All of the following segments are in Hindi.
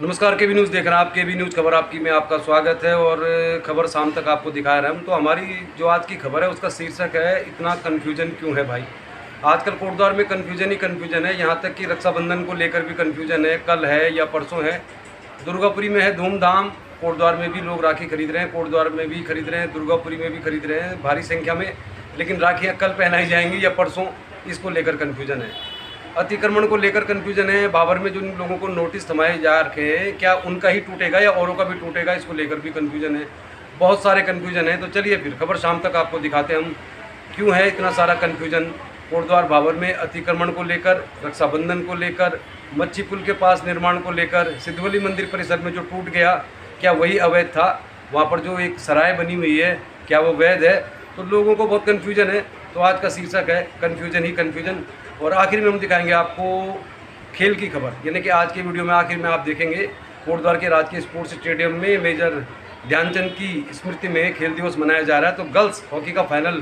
नमस्कार, केबी न्यूज़ देख रहे हैं आप। केबी न्यूज़ खबर आपकी में आपका स्वागत है और खबर शाम तक आपको दिखा रहे हैं हम। तो हमारी जो आज की खबर है उसका शीर्षक है, इतना कन्फ्यूजन क्यों है भाई। आजकल कोटद्वार में कन्फ्यूजन ही कन्फ्यूजन है, यहाँ तक कि रक्षाबंधन को लेकर भी कन्फ्यूजन है। कल है या परसों है, दुर्गापुरी में है धूमधाम। कोटद्वार में भी लोग राखी खरीद रहे हैं, कोटद्वार में भी खरीद रहे हैं, दुर्गापुरी में भी खरीद रहे हैं भारी संख्या में। लेकिन राखियाँ कल पहनाई जाएंगी या परसों, इसको लेकर कन्फ्यूजन है। अतिक्रमण को लेकर कन्फ्यूजन है। बाबर में जिन लोगों को नोटिस थमाए जा रखे हैं, क्या उनका ही टूटेगा या औरों का भी टूटेगा, इसको लेकर भी कन्फ्यूजन है। बहुत सारे कन्फ्यूजन है। तो चलिए फिर खबर शाम तक आपको दिखाते हैं हम, क्यों है इतना सारा कन्फ्यूजन। कोटद्वार बाबर में अतिक्रमण को लेकर, रक्षाबंधन को लेकर, मच्छी पुल के पास निर्माण को लेकर, सिद्धवली मंदिर परिसर में जो टूट गया, क्या वही अवैध था? वहाँ पर जो एक सराय बनी हुई है, क्या वो वैध है? तो लोगों को बहुत कन्फ्यूजन है। तो आज का शीर्षक है कन्फ्यूजन ही कन्फ्यूजन। और आखिर में हम दिखाएंगे आपको खेल की खबर, यानी कि आज के वीडियो में आखिर में आप देखेंगे कोटद्वार के राजकीय स्पोर्ट्स स्टेडियम में मेजर ध्यानचंद की स्मृति में खेल दिवस मनाया जा रहा है। तो गर्ल्स हॉकी का फाइनल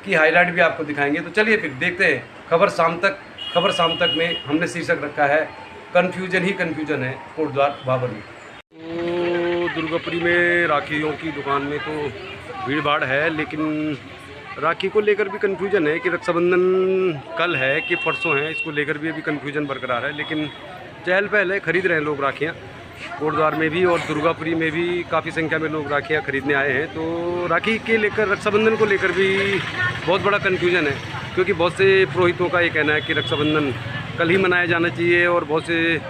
की हाईलाइट भी आपको दिखाएंगे। तो चलिए फिर देखते हैं खबर शाम तक। खबर शाम तक में हमने शीर्षक रखा है, कन्फ्यूजन ही कन्फ्यूजन है कोटद्वार बाबर में। तो दुर्गापुरी में राखियों की दुकान में तो भीड़ भाड़ है, लेकिन राखी को लेकर भी कन्फ्यूजन है कि रक्षाबंधन कल है कि परसों है, इसको लेकर भी अभी कन्फ्यूजन बरकरार है। लेकिन चहल पहल है, खरीद रहे हैं लोग राखियाँ। कोटद्वार में भी और दुर्गापुरी में भी काफ़ी संख्या में लोग राखियाँ खरीदने आए हैं। तो राखी के लेकर, रक्षाबंधन को लेकर भी बहुत बड़ा कन्फ्यूजन है, क्योंकि बहुत से पुरोहितों का ये कहना है कि रक्षाबंधन कल ही मनाया जाना चाहिए, और बहुत से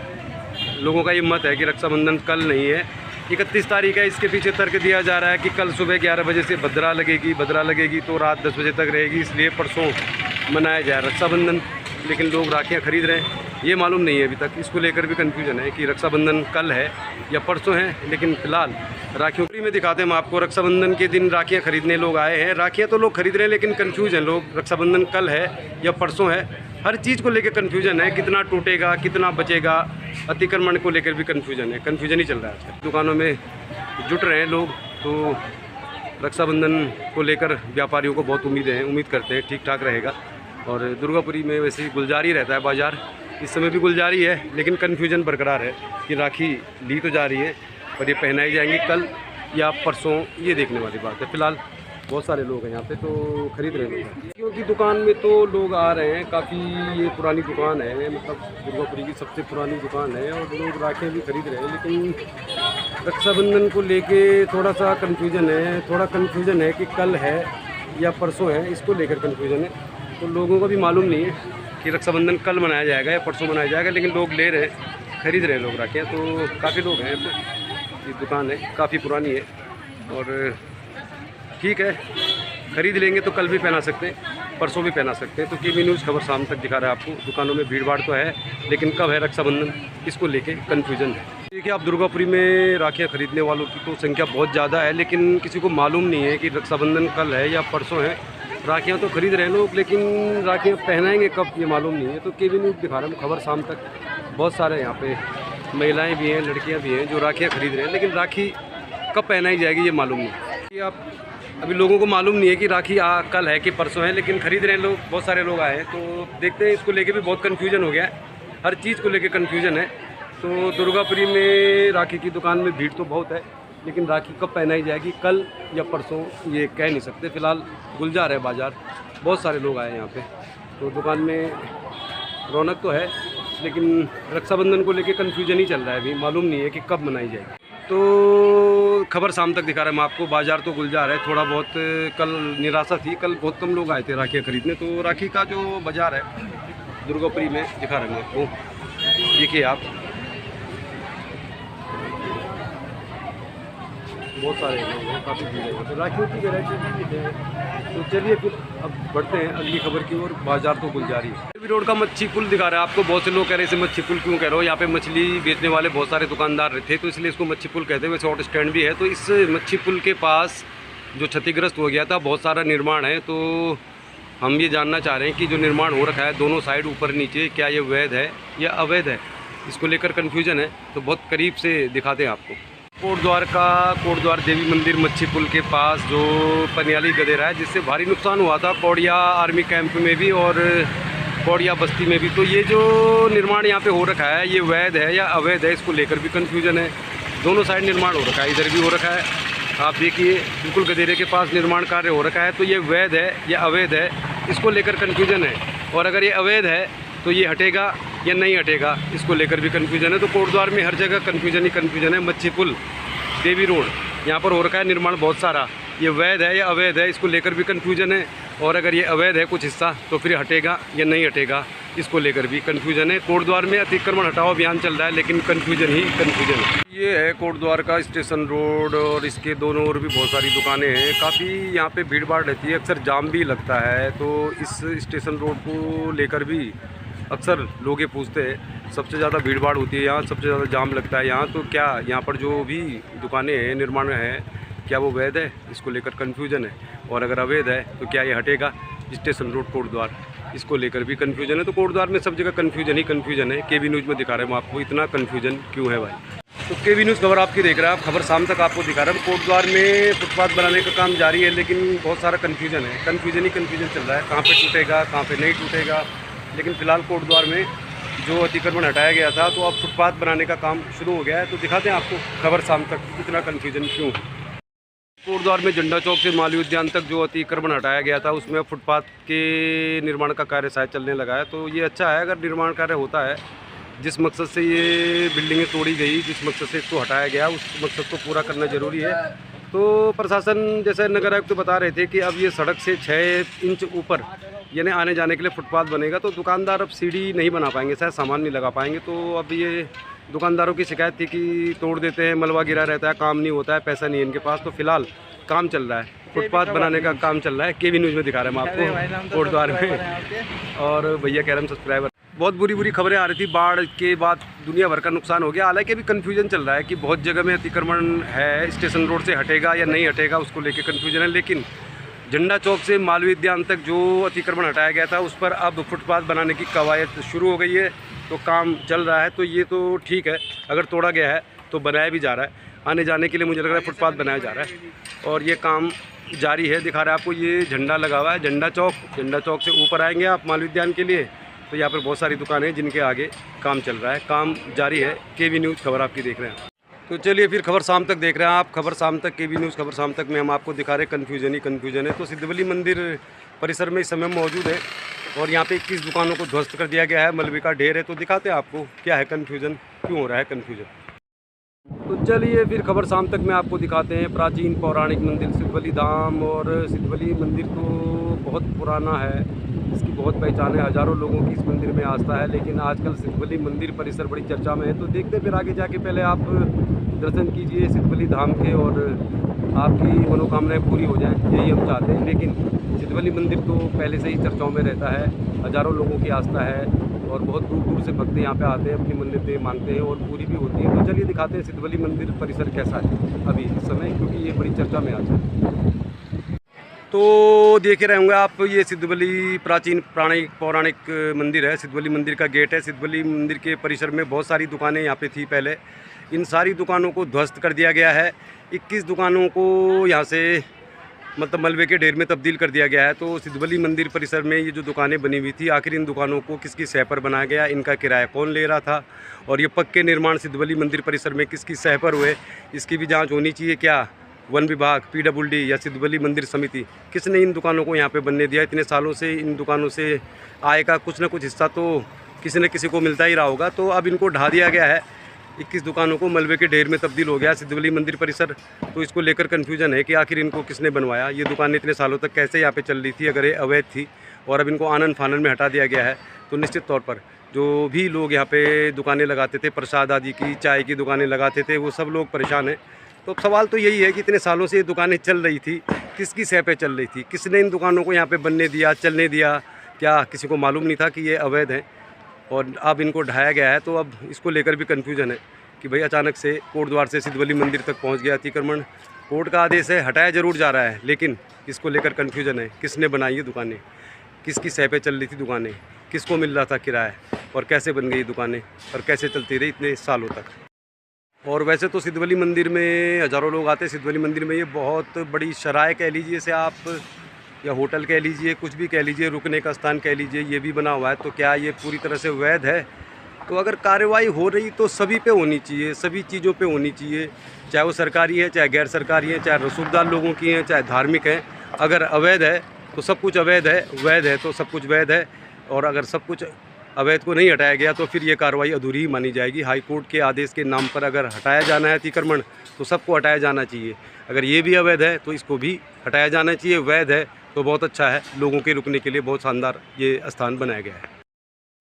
लोगों का ये मत है कि रक्षाबंधन कल नहीं है, 31 तारीख है। इसके पीछे तर्क दिया जा रहा है कि कल सुबह 11 बजे से भद्रा लगेगी तो रात 10 बजे तक रहेगी, इसलिए परसों मनाया जाए रक्षाबंधन। लेकिन लोग राखियाँ खरीद रहे हैं, ये मालूम नहीं है अभी तक। इसको लेकर भी कन्फ्यूजन है कि रक्षाबंधन कल है या परसों है। लेकिन फिलहाल राखियों में दिखाते हैं हम आपको। रक्षाबंधन के दिन राखियाँ खरीदने लोग आए हैं। राखियाँ तो लोग खरीद रहे हैं, लेकिन कन्फ्यूज हैं लोग, रक्षाबंधन कल है या परसों है। हर चीज़ को लेकर कन्फ्यूजन है, कितना टूटेगा, कितना बचेगा। अतिक्रमण को लेकर भी कन्फ्यूजन है, कन्फ्यूजन ही चल रहा है आजकल। दुकानों में जुट रहे हैं लोग, तो रक्षाबंधन को लेकर व्यापारियों को बहुत उम्मीद करते हैं ठीक ठाक रहेगा। और दुर्गापुरी में वैसे ही गुलजारी रहता है बाज़ार, इस समय भी गुलजारी है, लेकिन कन्फ्यूजन बरकरार है कि राखी ली तो जा रही है, पर ये पहनाई जाएंगी कल या परसों, ये देखने वाली बात है। फिलहाल बहुत सारे लोग हैं यहाँ पे, तो खरीद रहे हैं। क्योंकि दुकान में तो लोग आ रहे हैं, काफ़ी ये पुरानी दुकान है, मतलब दुर्गापुरी की सबसे पुरानी दुकान है, और लोग राखियाँ भी खरीद रहे हैं। लेकिन रक्षाबंधन को लेके थोड़ा सा कन्फ्यूजन है कि कल है या परसों है, इसको लेकर कन्फ्यूजन है। तो लोगों को भी मालूम नहीं है कि रक्षाबंधन कल मनाया जाएगा या परसों मनाया जाएगा, लेकिन लोग ले रहे हैं, खरीद रहे हैं लोग राखियाँ। तो काफ़ी लोग हैं यहाँ पे, ये दुकान है काफ़ी पुरानी है, और ठीक है, खरीद लेंगे तो कल भी पहना सकते हैं, परसों भी पहना सकते हैं। तो केबी न्यूज़ खबर शाम तक दिखा रहा है आपको। दुकानों में भीड़ भाड़ तो है, लेकिन कब है रक्षाबंधन, इसको लेके कन्फ्यूजन है। देखिए, आप दुर्गापुरी में राखियाँ खरीदने वालों की तो संख्या बहुत ज़्यादा है, लेकिन किसी को मालूम नहीं है कि रक्षाबंधन कल है या परसों है। राखियाँ तो खरीद रहे हैं लोग, लेकिन राखियाँ पहनाएंगे कब, ये मालूम नहीं है। तो केबी न्यूज़ दिखा रहा हूँ खबर शाम तक। बहुत सारे यहाँ पे महिलाएँ भी हैं, लड़कियाँ भी हैं जो राखियाँ खरीद रहे हैं, लेकिन राखी कब पहनाई जाएगी ये मालूम नहीं। कि आप अभी लोगों को मालूम नहीं है कि राखी कल है कि परसों है, लेकिन खरीद रहे हैं लोग, बहुत सारे लोग आए हैं। तो देखते हैं, इसको लेके भी बहुत कन्फ्यूजन हो गया है, हर चीज़ को लेके कन्फ्यूजन है। तो दुर्गापुरी में राखी की दुकान में भीड़ तो बहुत है, लेकिन राखी कब पहनाई जाएगी, कल या परसों, ये कह नहीं सकते। फिलहाल गुलजार है बाज़ार, बहुत सारे लोग आए हैं यहाँ पे, तो दुकान में रौनक तो है, लेकिन रक्षाबंधन को लेके कन्फ्यूजन ही चल रहा है, अभी मालूम नहीं है कि कब मनाई जाएगी। तो खबर शाम तक दिखा रहे हैं हम आपको। बाज़ार तो गुलजार है, थोड़ा बहुत कल निराशा थी, कल बहुत कम लोग आए थे राखियाँ खरीदने। तो राखी का जो बाज़ार है दुर्गापुरी में दिखा रहे हैं आपको, देखिए आप, बहुत सारे लोग हैं, काफ़ी भीड़ है। तो राखियों की वैरायटी भी है। तो चलिए फिर अब बढ़ते हैं अगली खबर की ओर। बाज़ार तो गुलजारी है। रोड का मच्छी पुल दिखा रहा है आपको। बहुत से लोग कह रहे हैं इसे मच्छी पुल क्यों कह रहे हो, यहाँ पे मछली बेचने वाले बहुत सारे दुकानदार थे, तो इसलिए इसको मच्छी पुल कहते हैं। वैसे ऑटो स्टैंड भी है। तो इस मच्छी पुल के पास जो क्षतिग्रस्त हो गया था, बहुत सारा निर्माण है। तो हम ये जानना चाह रहे हैं कि जो निर्माण हो रखा है दोनों साइड ऊपर नीचे, क्या ये वैध है या अवैध है, इसको लेकर कन्फ्यूजन है। तो बहुत करीब से दिखाते हैं आपको। कोटद्वार देवी मंदिर मच्छी पुल के पास जो पनियाली गदेरा है, जिससे भारी नुकसान हुआ था कौड़िया आर्मी कैंप में भी और कौड़िया बस्ती में भी। तो ये जो निर्माण यहाँ पे हो रखा है ये वैध है या अवैध है, इसको लेकर भी कन्फ्यूजन है। दोनों साइड निर्माण हो रखा है, इधर भी हो रखा है, आप देखिए बिल्कुल गदेरे के पास निर्माण कार्य हो रखा है। तो ये वैध है या अवैध है, इसको लेकर कन्फ्यूजन है। और अगर ये अवैध है तो ये हटेगा या नहीं हटेगा, इसको लेकर भी कन्फ्यूजन है। तो कोटद्वार में हर जगह कन्फ्यूजन ही कन्फ्यूजन है। मच्छी पुल, देवी रोड, यहाँ पर हो रखा है निर्माण बहुत सारा, ये वैध है या अवैध है, इसको लेकर भी कन्फ्यूजन है। और अगर ये अवैध है कुछ हिस्सा तो फिर हटेगा या नहीं हटेगा, इसको लेकर भी कन्फ्यूजन है। कोटद्वार में अतिक्रमण हटाओ अभियान चल रहा है, लेकिन कन्फ्यूजन ही कन्फ्यूजन है। ये है कोटद्वार का स्टेशन रोड और इसके दोनों ओर भी बहुत सारी दुकानें हैं। काफ़ी यहाँ पे भीड़ भाड़ रहती है, अक्सर जाम भी लगता है। तो इस स्टेशन रोड को लेकर भी अक्सर लोग ये पूछते हैं, सबसे ज़्यादा भीड़ भाड़ होती है यहाँ, सबसे ज़्यादा जाम लगता है यहाँ। तो क्या यहाँ पर जो भी दुकानें हैं, निर्माण है, क्या वो वैध है, इसको लेकर कन्फ्यूजन है। और अगर अवैध है तो क्या ये हटेगा, स्टेशन रोड कोटद्वार, इसको लेकर भी कन्फ्यूजन है। तो कोटद्वार में सब जगह कन्फ्यूजन ही कन्फ्यूजन है। केबी न्यूज़ में दिखा रहे हैं हम आपको, इतना कन्फ्यूजन क्यों है भाई। तो केबी न्यूज़ खबर आपकी देख रहे हैं आप, खबर शाम तक आपको दिखा रहे हैं। कोटद्वार में फुटपाथ बनाने का काम जारी है, लेकिन बहुत सारा कन्फ्यूजन है, कन्फ्यूजन ही कन्फ्यूजन चल रहा है, कहाँ पे टूटेगा कहाँ पे नहीं टूटेगा। लेकिन फ़िलहाल कोटद्वार में जो अतिक्रमण हटाया गया था तो अब फुटपाथ बनाने का काम शुरू हो गया है। तो दिखाते हैं आपको खबर शाम तक, इतना कन्फ्यूजन क्यों। कोटद्वार में झंडा चौक से मालवीय उद्यान तक जो अतिक्रमण हटाया गया था उसमें फुटपाथ के निर्माण का कार्य शायद चलने लगा है। तो ये अच्छा है अगर निर्माण कार्य होता है। जिस मकसद से ये बिल्डिंगें तोड़ी गई, जिस मकसद से इसको हटाया गया, उस मकसद को पूरा करना ज़रूरी है। तो प्रशासन जैसे नगर आयुक्त बता रहे थे कि अब ये सड़क से 6 इंच ऊपर यानी आने जाने के लिए फुटपाथ बनेगा। तो दुकानदार अब सीढ़ी नहीं बना पाएंगे, शायद सामान नहीं लगा पाएंगे। तो अब ये दुकानदारों की शिकायत थी कि तोड़ देते हैं, मलबा गिरा रहता है, काम नहीं होता है, पैसा नहीं है इनके पास। तो फिलहाल काम चल रहा है, फुटपाथ बनाने का काम चल रहा है। केबी न्यूज़ में दिखा रहे हैं हम आपको कोटद्वार में। और भैया कह रहे हैं सब्सक्राइबर, बहुत बुरी खबरें आ रही थी, बाढ़ के बाद दुनिया भर का नुकसान हो गया। हालांकि अभी कन्फ्यूजन चल रहा है कि बहुत जगह में अतिक्रमण है, स्टेशन रोड से हटेगा या नहीं हटेगा, उसको लेकर कन्फ्यूजन है। लेकिन झंडा चौक से मालवीय उद्यान तक जो अतिक्रमण हटाया गया था उस पर अब फुटपाथ बनाने की कवायद शुरू हो गई है। तो काम चल रहा है। तो ये तो ठीक है, अगर तोड़ा गया है तो बनाया भी जा रहा है। आने जाने के लिए मुझे लग रहा है फुटपाथ बनाया जा रहा है और ये काम जारी है। दिखा रहा है आपको, ये झंडा लगा हुआ है, झंडा चौक से ऊपर आएंगे आप मालवीय उद्यान के लिए तो यहाँ पर बहुत सारी दुकानें हैं जिनके आगे काम चल रहा है, काम जारी है। केबी न्यूज़ खबर आपकी देख रहे हैं। तो चलिए फिर खबर शाम तक देख रहे हैं आप, खबर शाम तक, केबी न्यूज़ खबर शाम तक में हम आपको दिखा रहे हैं कन्फ्यूजन ही कन्फ्यूजन है। तो सिद्धबली मंदिर परिसर में इस समय मौजूद है और यहाँ पे 21 दुकानों को ध्वस्त कर दिया गया है, मलबे का ढेर है। तो दिखाते हैं आपको क्या है कन्फ्यूजन, क्यों हो रहा है कन्फ्यूजन। तो चलिए फिर खबर शाम तक में आपको दिखाते हैं प्राचीन पौराणिक मंदिर सिद्धबली धाम। और सिद्धबली मंदिर तो बहुत पुराना है, इसकी बहुत पहचान है, हज़ारों लोगों की इस मंदिर में आस्था है। लेकिन आजकल सिद्धबली मंदिर परिसर बड़ी चर्चा में है। तो देखते फिर आगे जाके, पहले आप दर्शन कीजिए सिद्धबली धाम के और आपकी मनोकामनाएं पूरी हो जाएं, यही हम चाहते हैं। लेकिन सिद्धबली मंदिर तो पहले से ही चर्चाओं में रहता है, हज़ारों लोगों की आस्था है और बहुत दूर दूर से भक्त यहाँ पे आते हैं, अपनी मन्नतें मांगते हैं और पूरी भी होती है। तो चलिए दिखाते हैं सिद्धबली मंदिर परिसर कैसा है अभी इस समय, क्योंकि ये बड़ी चर्चा में आज है। तो देख रहे होंगे आप, ये सिद्धबली प्राचीन पौराणिक मंदिर है। सिद्धबली मंदिर का गेट है। सिद्धबली मंदिर के परिसर में बहुत सारी दुकानें यहाँ पे थी पहले, इन सारी दुकानों को ध्वस्त कर दिया गया है। 21 दुकानों को यहाँ से मतलब मलबे के ढेर में तब्दील कर दिया गया है। तो सिद्धबली मंदिर परिसर में ये जो दुकानें बनी हुई थी, आखिर इन दुकानों को किसकी सह पर बनाया गया, इनका किराया कौन ले रहा था और ये पक्के निर्माण सिद्धबली मंदिर परिसर में किसकी सह पर हुए, इसकी भी जाँच होनी चाहिए। क्या वन विभाग, PWD या सिद्धबली मंदिर समिति, किसने इन दुकानों को यहाँ पे बनने दिया? इतने सालों से इन दुकानों से आय का कुछ ना कुछ हिस्सा तो किसी न किसी को मिलता ही रहा होगा। तो अब इनको ढा दिया गया है, 21 दुकानों को मलबे के ढेर में तब्दील हो गया सिद्धबली मंदिर परिसर। तो इसको लेकर कन्फ्यूजन है कि आखिर इनको किसने बनवाया, ये दुकानें इतने सालों तक कैसे यहाँ पे चल रही थी अगर ये अवैध थी और अब इनको आनन फानन में हटा दिया गया है। तो निश्चित तौर पर जो भी लोग यहाँ पे दुकानें लगाते थे, प्रसाद आदि की, चाय की दुकानें लगाते थे, वो सब लोग परेशान हैं। तो सवाल तो यही है कि इतने सालों से ये दुकानें चल रही थी, किसकी सह पे चल रही थी, किसने इन दुकानों को यहाँ पे बनने दिया, चलने दिया? क्या किसी को मालूम नहीं था कि ये अवैध हैं और अब इनको ढाया गया है? तो अब इसको लेकर भी कन्फ्यूजन है कि भाई अचानक से कोटद्वार से सिद्धबली मंदिर तक पहुँच गया अतिक्रमण। कोर्ट का आदेश है, हटाया ज़रूर जा रहा है, लेकिन इसको लेकर कन्फ्यूजन है, किसने बनाई ये दुकानें, किसकी सह पे चल रही थी दुकानें, किसको मिल रहा था किराया और कैसे बन गई दुकानें और कैसे चलती रही इतने सालों तक। और वैसे तो सिद्धबली मंदिर में हज़ारों लोग आते हैं। सिद्धबली मंदिर में ये बहुत बड़ी शराय कह लीजिए इसे आप, या होटल कह लीजिए, कुछ भी कह लीजिए, रुकने का स्थान कह लीजिए, ये भी बना हुआ है, तो क्या ये पूरी तरह से वैध है? तो अगर कार्रवाई हो रही तो सभी पे होनी चाहिए, सभी चीज़ों पे होनी चाहिए, चाहे वो सरकारी है, चाहे गैर सरकारी है, चाहे रसूखदार लोगों की हैं, चाहे धार्मिक हैं। अगर अवैध है तो सब कुछ अवैध है, वैध है तो सब कुछ वैध है। और अगर सब कुछ अवैध को नहीं हटाया गया तो फिर ये कार्रवाई अधूरी ही मानी जाएगी। हाई कोर्ट के आदेश के नाम पर अगर हटाया जाना है अतिक्रमण तो सबको हटाया जाना चाहिए। अगर ये भी अवैध है तो इसको भी हटाया जाना चाहिए। वैध है तो बहुत अच्छा है, लोगों के रुकने के लिए बहुत शानदार ये स्थान बनाया गया है।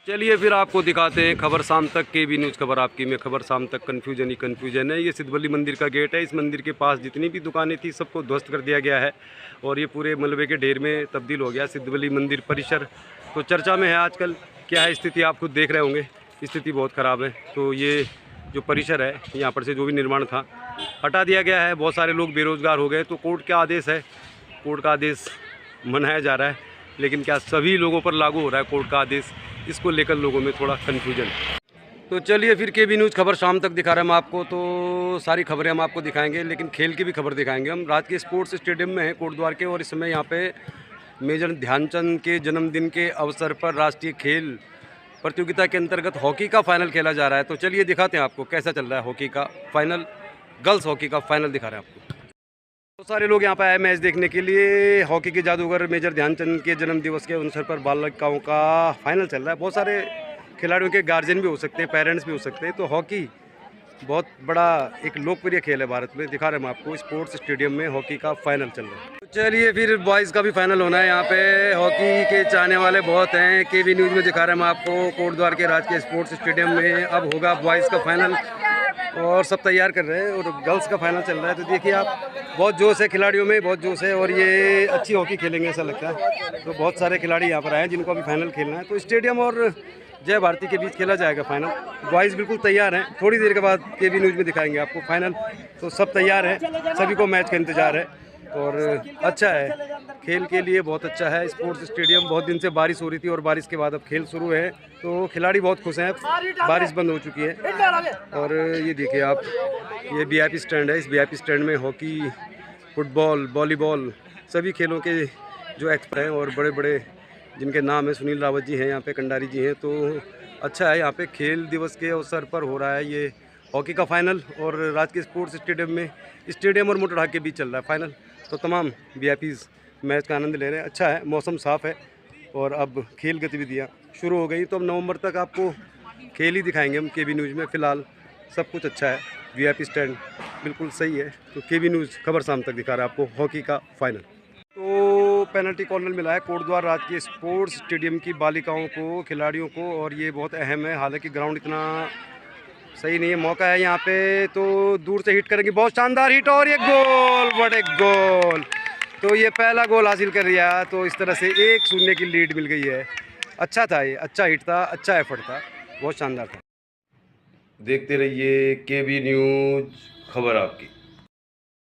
चलिए फिर आपको दिखाते हैं खबर शाम तक, KB न्यूज़ खबर आपकी में। खबर शाम तक कन्फ्यूजन ही कन्फ्यूजन है। ये सिद्धबली मंदिर का गेट है। इस मंदिर के पास जितनी भी दुकानें थी सबको ध्वस्त कर दिया गया है और ये पूरे मलबे के ढेर में तब्दील हो गया सिद्धबली मंदिर परिसर। तो चर्चा में है आजकल, क्या है स्थिति आप खुद देख रहे होंगे, स्थिति बहुत ख़राब है। तो ये जो परिसर है यहाँ पर से जो भी निर्माण था हटा दिया गया है। बहुत सारे लोग बेरोज़गार हो गए। तो कोर्ट का आदेश है, कोर्ट का आदेश मनाया जा रहा है, लेकिन क्या सभी लोगों पर लागू हो रहा है कोर्ट का आदेश? इसको लेकर लोगों में थोड़ा कन्फ्यूजन। तो चलिए फिर KB न्यूज़ खबर शाम तक दिखा रहे हैं हम आपको। तो सारी खबरें हम आपको दिखाएंगे, लेकिन खेल की भी खबर दिखाएंगे हम। रात के स्पोर्ट्स स्टेडियम में है कोटद्वार के, और इस समय यहाँ पे मेजर ध्यानचंद के जन्मदिन के अवसर पर राष्ट्रीय खेल प्रतियोगिता के अंतर्गत हॉकी का फाइनल खेला जा रहा है। तो चलिए दिखाते हैं आपको कैसा चल रहा है हॉकी का फाइनल, गर्ल्स हॉकी का फाइनल दिखा रहे हैं आपको। बहुत सारे लोग यहाँ पर आए मैच देखने के लिए। हॉकी के जादूगर मेजर ध्यानचंद के जन्मदिवस के अवसर पर बालिकाओं का फाइनल चल रहा है। बहुत सारे खिलाड़ियों के गार्जियन भी हो सकते हैं, पेरेंट्स भी हो सकते हैं। तो हॉकी बहुत बड़ा एक लोकप्रिय खेल है भारत में। दिखा रहे हैं हम आपको, स्पोर्ट्स स्टेडियम में हॉकी का फाइनल चल रहा है। तो चलिए फिर बॉयज़ का भी फाइनल होना है। यहाँ पे हॉकी के चाहने वाले बहुत हैं। KB न्यूज़ में दिखा रहे हैं हम आपको, कोटद्वार के राजकीय स्पोर्ट्स स्टेडियम में अब होगा बॉयज़ का फाइनल और सब तैयार कर रहे हैं, और गर्ल्स का फाइनल चल रहा है। तो देखिए आप, बहुत जोश है खिलाड़ियों में, बहुत जोश है, और ये अच्छी हॉकी खेलेंगे ऐसा लगता है। तो बहुत सारे खिलाड़ी यहाँ पर आए हैं जिनको अभी फाइनल खेलना है। तो स्टेडियम और जय भारती के बीच खेला जाएगा फाइनल। बॉयज़ बिल्कुल तैयार हैं, थोड़ी देर के बाद KB न्यूज़ में दिखाएंगे आपको फाइनल। तो सब तैयार हैं, सभी को मैच का इंतज़ार है, और अच्छा है खेल के लिए, बहुत अच्छा है स्पोर्ट्स स्टेडियम। बहुत दिन से बारिश हो रही थी और बारिश के बाद अब खेल शुरू है, तो खिलाड़ी बहुत खुश हैं। बारिश बंद हो चुकी है। और ये देखिए आप, ये VIP स्टैंड है। इस VIP स्टैंड में हॉकी, फुटबॉल, वॉलीबॉल, सभी खेलों के जो एक्सपर्ट हैं और बड़े बड़े जिनके नाम है, सुनील रावत जी हैं यहाँ पे, कंडारी जी हैं। तो अच्छा है, यहाँ पे खेल दिवस के अवसर पर हो रहा है ये हॉकी का फाइनल, और राजकीय स्पोर्ट्स स्टेडियम में, स्टेडियम और मोटर हाट के बीच चल रहा है फाइनल। तो तमाम VIPs मैच का आनंद ले रहे हैं। अच्छा है, मौसम साफ़ है और अब खेल गतिविधियाँ शुरू हो गई। तो अब नवंबर तक आपको खेल ही दिखाएंगे हम KB न्यूज़ में। फ़िलहाल सब कुछ अच्छा है, VIP स्टैंड बिल्कुल सही है। तो KB न्यूज़ खबर शाम तक दिखा रहा है आपको हॉकी का फाइनल। तो पेनल्टी कॉर्नर मिला है कोटद्वार राजकीय स्पोर्ट्स स्टेडियम की बालिकाओं को, खिलाड़ियों को, और ये बहुत अहम है। हालांकि ग्राउंड इतना सही नहीं है, मौका है यहाँ पे, तो दूर से हिट करेंगे, बहुत शानदार हिट, और ये गोल, बड़े गोल। तो ये पहला गोल हासिल कर लिया। तो इस तरह से 1-0 की लीड मिल गई है। अच्छा था, ये अच्छा हिट था, अच्छा एफर्ट था, बहुत शानदार था। देखते रहिए KB न्यूज़ खबर आपकी।